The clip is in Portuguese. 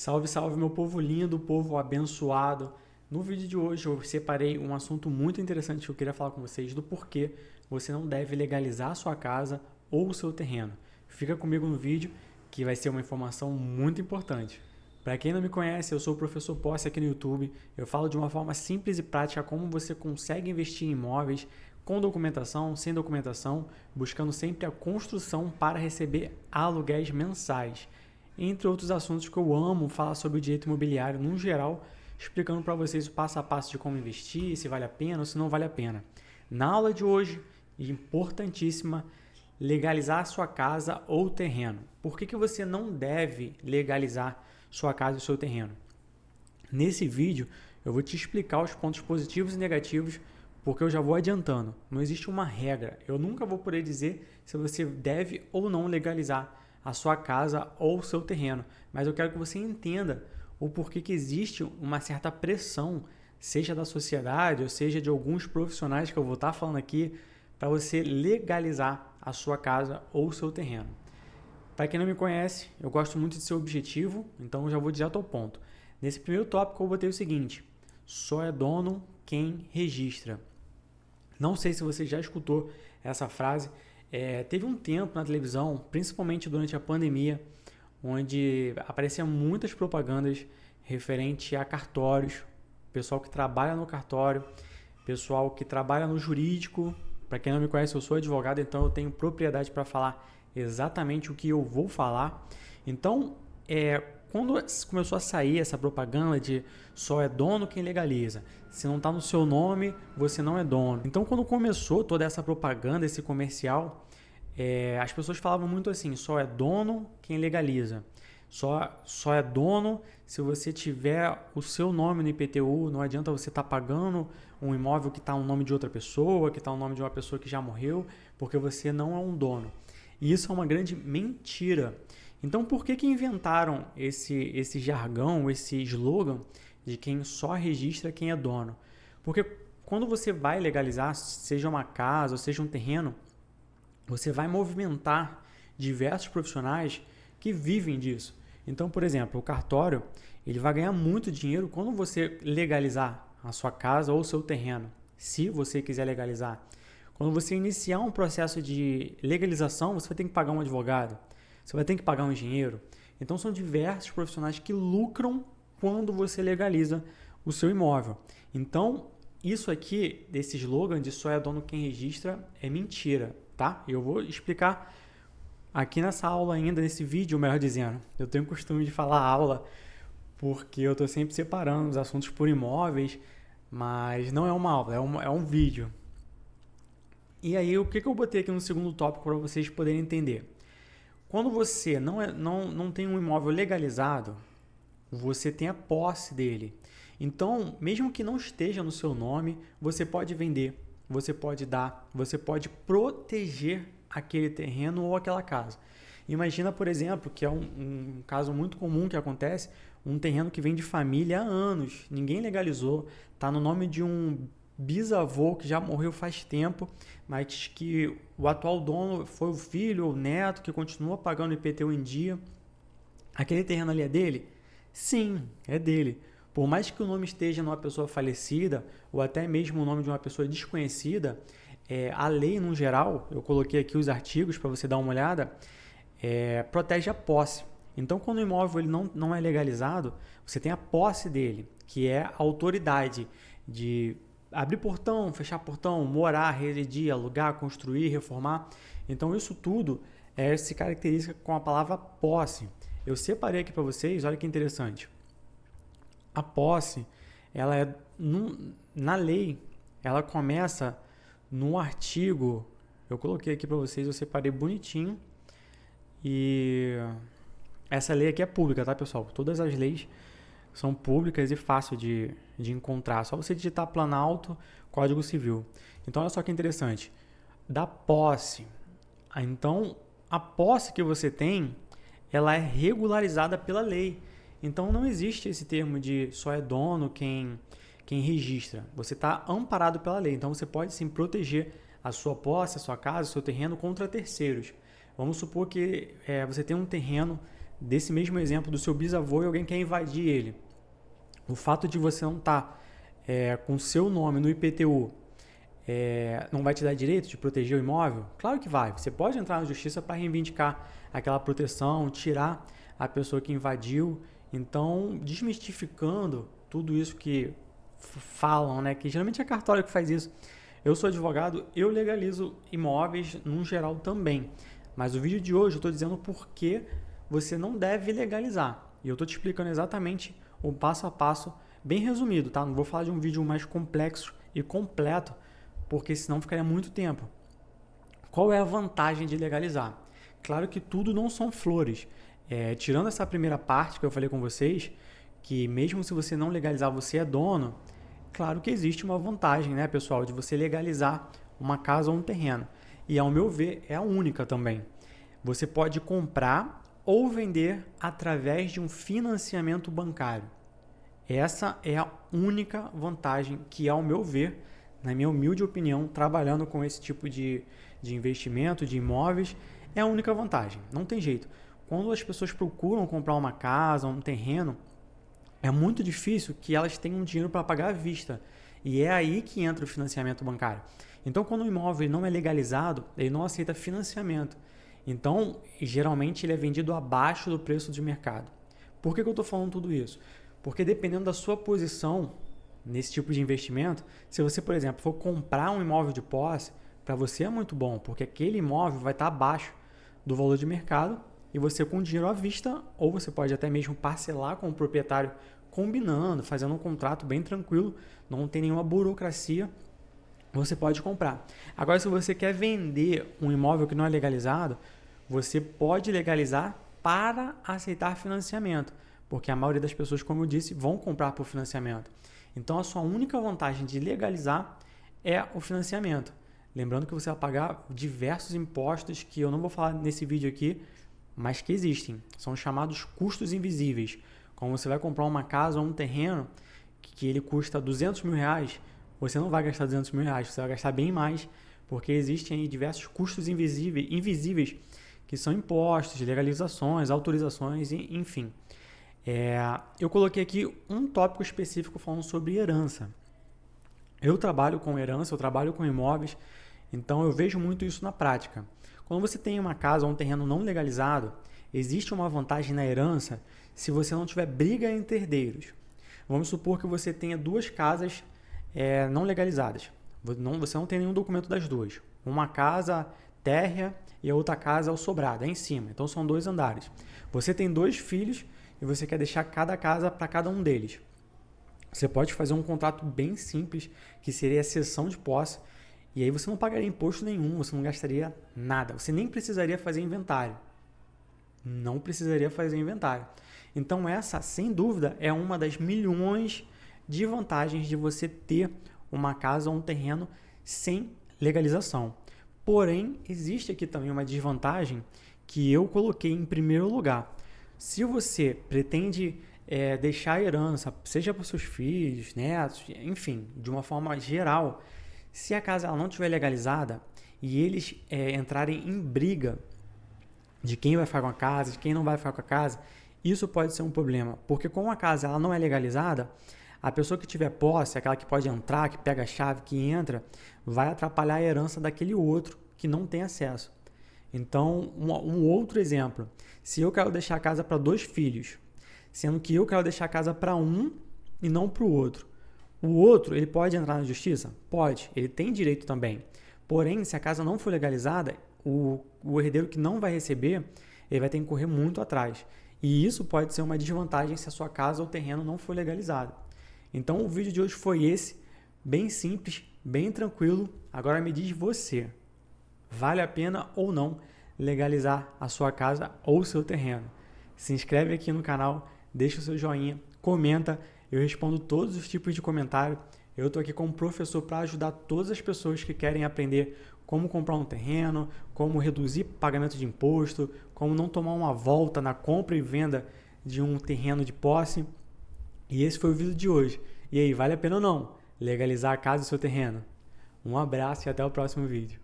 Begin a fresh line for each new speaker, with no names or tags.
Salve, salve, meu povo lindo, povo abençoado. No vídeo de hoje eu separei um assunto muito interessante que eu queria falar com vocês do porquê você não deve legalizar a sua casa ou o seu terreno. Fica comigo no vídeo que vai ser uma informação muito importante. Para quem não me conhece, eu sou o Professor Posse aqui no YouTube. Eu falo de uma forma simples e prática como você consegue investir em imóveis com documentação, sem documentação, buscando sempre a construção para receber aluguéis mensais, entre outros assuntos que eu amo falar sobre o direito imobiliário no geral, explicando para vocês o passo a passo de como investir, se vale a pena ou se não vale a pena. Na aula de hoje, importantíssima, legalizar sua casa ou terreno. Por que você não deve legalizar sua casa e seu terreno? Nesse vídeo, eu vou te explicar os pontos positivos e negativos, porque eu já vou adiantando. Não existe uma regra. Eu nunca vou poder dizer se você deve ou não legalizar a sua casa ou o seu terreno, mas eu quero que você entenda o porquê que existe uma certa pressão, seja da sociedade ou seja de alguns profissionais que eu vou estar falando aqui, para você legalizar a sua casa ou o seu terreno. Para quem não me conhece, eu gosto muito de ser objetivo, então eu já vou direto ao ponto. Nesse primeiro tópico eu botei o seguinte: só é dono quem registra. Não sei se você já escutou essa frase. Teve um tempo na televisão, principalmente durante a pandemia, onde apareciam muitas propagandas referente a cartórios, pessoal que trabalha no cartório, pessoal que trabalha no jurídico. Para quem não me conhece, eu sou advogado, então eu tenho propriedade para falar exatamente o que eu vou falar. Então, quando começou a sair essa propaganda de só é dono quem legaliza, se não está no seu nome, você não é dono. Então, quando começou toda essa propaganda, esse comercial, as pessoas falavam muito assim: só é dono quem legaliza. Só é dono se você tiver o seu nome no IPTU. Não adianta você estar pagando um imóvel que está no nome de outra pessoa, que está no nome de uma pessoa que já morreu, porque você não é um dono. E isso é uma grande mentira. Então, por que inventaram esse jargão, esse slogan de quem só registra quem é dono? Porque quando você vai legalizar, seja uma casa ou seja um terreno, você vai movimentar diversos profissionais que vivem disso. Então, por exemplo, o cartório, ele vai ganhar muito dinheiro quando você legalizar a sua casa ou o seu terreno, se você quiser legalizar. Quando você iniciar um processo de legalização, você vai ter que pagar um advogado, você vai ter que pagar um engenheiro. Então, são diversos profissionais que lucram quando você legaliza o seu imóvel. Então, isso aqui, desse slogan de só é dono quem registra, é mentira, tá? Eu vou explicar aqui nessa aula ainda, nesse vídeo, melhor dizendo. Eu tenho o costume de falar aula porque eu estou sempre separando os assuntos por imóveis, mas não é uma aula, é um vídeo. E aí, o que eu botei aqui no segundo tópico para vocês poderem entender? Quando você não tem um imóvel legalizado, você tem a posse dele. Então, mesmo que não esteja no seu nome, você pode vender, você pode dar, você pode proteger aquele terreno ou aquela casa. Imagina, por exemplo, que é um caso muito comum que acontece, um terreno que vem de família há anos, ninguém legalizou, está no nome de um bisavô que já morreu faz tempo, mas que o atual dono foi o filho ou o neto que continua pagando o IPTU em dia. Aquele terreno ali é dele? Sim, é dele. Por mais que o nome esteja numa pessoa falecida ou até mesmo o nome de uma pessoa desconhecida, a lei no geral, eu coloquei aqui os artigos para você dar uma olhada, protege a posse. Então, quando o imóvel ele não é legalizado, você tem a posse dele, que é a autoridade de abrir portão, fechar portão, morar, residir, alugar, construir, reformar. Então, isso tudo se caracteriza com a palavra posse. Eu separei aqui para vocês, olha que interessante. A posse, ela na lei, ela começa no artigo, eu coloquei aqui para vocês, eu separei bonitinho, e essa lei aqui é pública, tá, pessoal? Todas as leis são públicas e fácil de encontrar. Só você digitar Planalto, Código Civil. Então, olha só que interessante. Da posse. Então, a posse que você tem, ela é regularizada pela lei. Então, não existe esse termo de só é dono quem registra. Você está amparado pela lei. Então, você pode sim proteger a sua posse, a sua casa, o seu terreno contra terceiros. Vamos supor que você tem um terreno desse mesmo exemplo do seu bisavô e alguém quer invadir ele. O fato de você não estar com o seu nome no IPTU não vai te dar direito de proteger o imóvel? Claro que vai. Você pode entrar na justiça para reivindicar aquela proteção, tirar a pessoa que invadiu. Então, desmistificando tudo isso que falam, né? Que geralmente é cartório que faz isso. Eu sou advogado, eu legalizo imóveis num geral também. Mas o vídeo de hoje eu estou dizendo por que você não deve legalizar. E eu estou te explicando exatamente o passo a passo, bem resumido, tá? Não vou falar de um vídeo mais complexo e completo, porque senão ficaria muito tempo. Qual é a vantagem de legalizar? Claro que tudo não são flores. Tirando essa primeira parte que eu falei com vocês, que mesmo se você não legalizar, você é dono, claro que existe uma vantagem, né, pessoal, de você legalizar uma casa ou um terreno. E, ao meu ver, é a única também. Você pode comprar ou vender através de um financiamento bancário. Essa é a única vantagem que, ao meu ver, na minha humilde opinião, trabalhando com esse tipo de investimento, de imóveis, é a única vantagem. Não tem jeito. Quando as pessoas procuram comprar uma casa, um terreno, é muito difícil que elas tenham dinheiro para pagar à vista. E é aí que entra o financiamento bancário. Então, quando o imóvel não é legalizado, ele não aceita financiamento. Então, geralmente, ele é vendido abaixo do preço de mercado. Por que eu estou falando tudo isso? Porque dependendo da sua posição nesse tipo de investimento, se você, por exemplo, for comprar um imóvel de posse, para você é muito bom, porque aquele imóvel vai estar abaixo do valor de mercado e você com dinheiro à vista, ou você pode até mesmo parcelar com o proprietário combinando, fazendo um contrato bem tranquilo, não tem nenhuma burocracia, você pode comprar. Agora, se você quer vender um imóvel que não é legalizado, você pode legalizar para aceitar financiamento, porque a maioria das pessoas, como eu disse, vão comprar por financiamento. Então, a sua única vantagem de legalizar é o financiamento. Lembrando que você vai pagar diversos impostos que eu não vou falar nesse vídeo aqui, mas que existem. São chamados custos invisíveis. Como você vai comprar uma casa ou um terreno que ele custa 200 mil reais, você não vai gastar 200 mil reais, você vai gastar bem mais, porque existem aí diversos custos invisíveis que são impostos, legalizações, autorizações, enfim. Eu coloquei aqui um tópico específico falando sobre herança. Eu trabalho com herança, eu trabalho com imóveis, então eu vejo muito isso na prática. Quando você tem uma casa ou um terreno não legalizado, existe uma vantagem na herança se você não tiver briga entre herdeiros. Vamos supor que você tenha duas casas não legalizadas. Você não tem nenhum documento das duas. Uma casa térrea e a outra casa é o sobrado, é em cima. Então são 2 andares. Você tem 2 filhos e você quer deixar cada casa para cada um deles. Você pode fazer um contrato bem simples, que seria a cessão de posse, e aí você não pagaria imposto nenhum, você não gastaria nada, você nem precisaria fazer inventário. Não precisaria fazer inventário. Então essa, sem dúvida, é uma das milhões de vantagens de você ter uma casa ou um terreno sem legalização. Porém, existe aqui também uma desvantagem que eu coloquei em primeiro lugar. Se você pretende deixar a herança, seja para os seus filhos, netos, enfim, de uma forma geral, se a casa ela não estiver legalizada e eles entrarem em briga de quem vai ficar com a casa, de quem não vai ficar com a casa, isso pode ser um problema, porque como a casa ela não é legalizada, a pessoa que tiver posse, aquela que pode entrar, que pega a chave, que entra, vai atrapalhar a herança daquele outro que não tem acesso. Então, um outro exemplo, se eu quero deixar a casa para 2 filhos, sendo que eu quero deixar a casa para um e não para o outro. O outro, ele pode entrar na justiça? Pode, ele tem direito também. Porém, se a casa não for legalizada, o herdeiro que não vai receber, ele vai ter que correr muito atrás. E isso pode ser uma desvantagem se a sua casa ou terreno não for legalizado. Então, o vídeo de hoje foi esse, bem simples, bem tranquilo. Agora me diz você, vale a pena ou não legalizar a sua casa ou o seu terreno? Se inscreve aqui no canal, deixa o seu joinha, comenta, eu respondo todos os tipos de comentário. Eu estou aqui como professor para ajudar todas as pessoas que querem aprender como comprar um terreno, como reduzir pagamento de imposto, como não tomar uma volta na compra e venda de um terreno de posse. E esse foi o vídeo de hoje. E aí, vale a pena ou não legalizar a casa e o seu terreno? Um abraço e até o próximo vídeo.